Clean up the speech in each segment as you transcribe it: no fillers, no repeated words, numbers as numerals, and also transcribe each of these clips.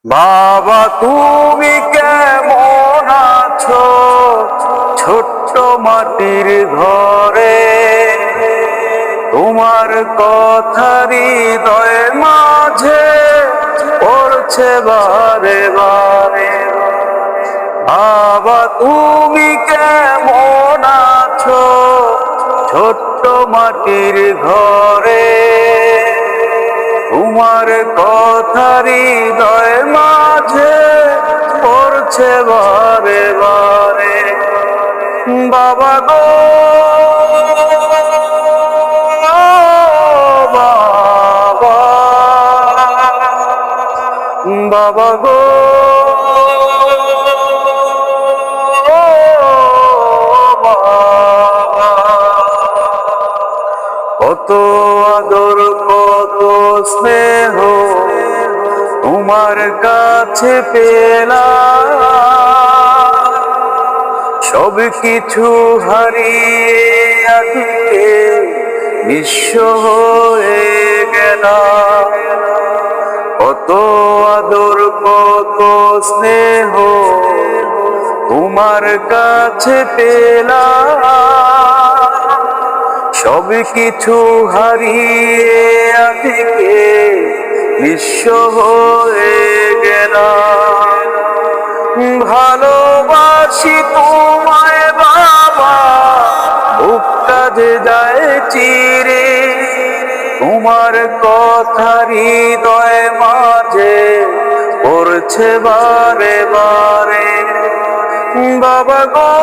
বাবা তুমি কেমন আছো ছোট্ট মাটির ঘরে? তোমার কথা হৃদয় মাঝে পড়ছে বারে বারে। বাবা তুমি কেমন আছো ছোট্ট মাটির ঘরে? তোমার কথা হৃদয় মাঝে পড়ছে বারে বারে। বাবা গো বাবা, বাবা গো বাবা, কত আদর কত স্নেহ তোমার কাছে পেলাম, সব কিছু হারিয়ে আজকে নিঃস্ব হয়ে গেলাম। কত আদর কত স্নেহ তোমার কাছে পেলাম, সব কিছু হারিয়ে আজকে নিঃস্ব হয়ে গেলাম। ভালোবাসি তোমায় বাবা, বুকটা যে যায় চিরে, তোমার কথা হৃদয় মাঝে পড়ছে বারে বারে। বাবা গো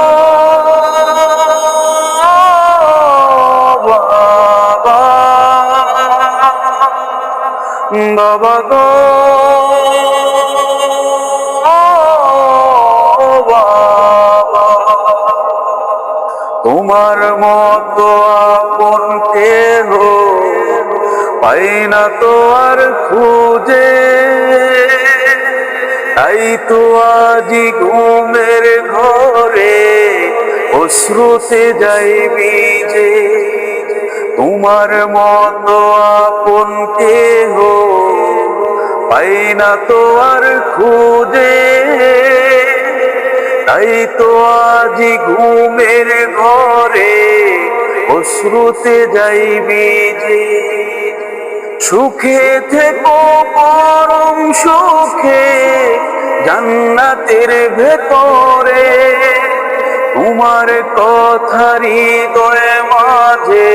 বাবা, বাবা গো বাবা, তোমার মতো আপন কেহ পাই না তো আর খুঁজে, তাই তো আজি ঘুমের ঘরে অশ্রুতে যাই ভিজে। তোমার মতো আপন কেহ পাই না তো আর খুঁজে, তাই তো আজি ঘুমের ঘরে অশ্রুতে যাই ভিজে। সুখে থেকো পরম সুখে জান্নাতের ভেতরে, তোমার কথা হৃদয় মাঝে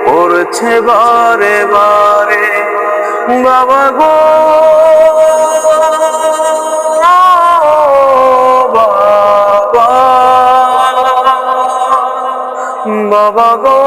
পড়ছে বারে বারে। বাবা গো বাবা, বাবা গো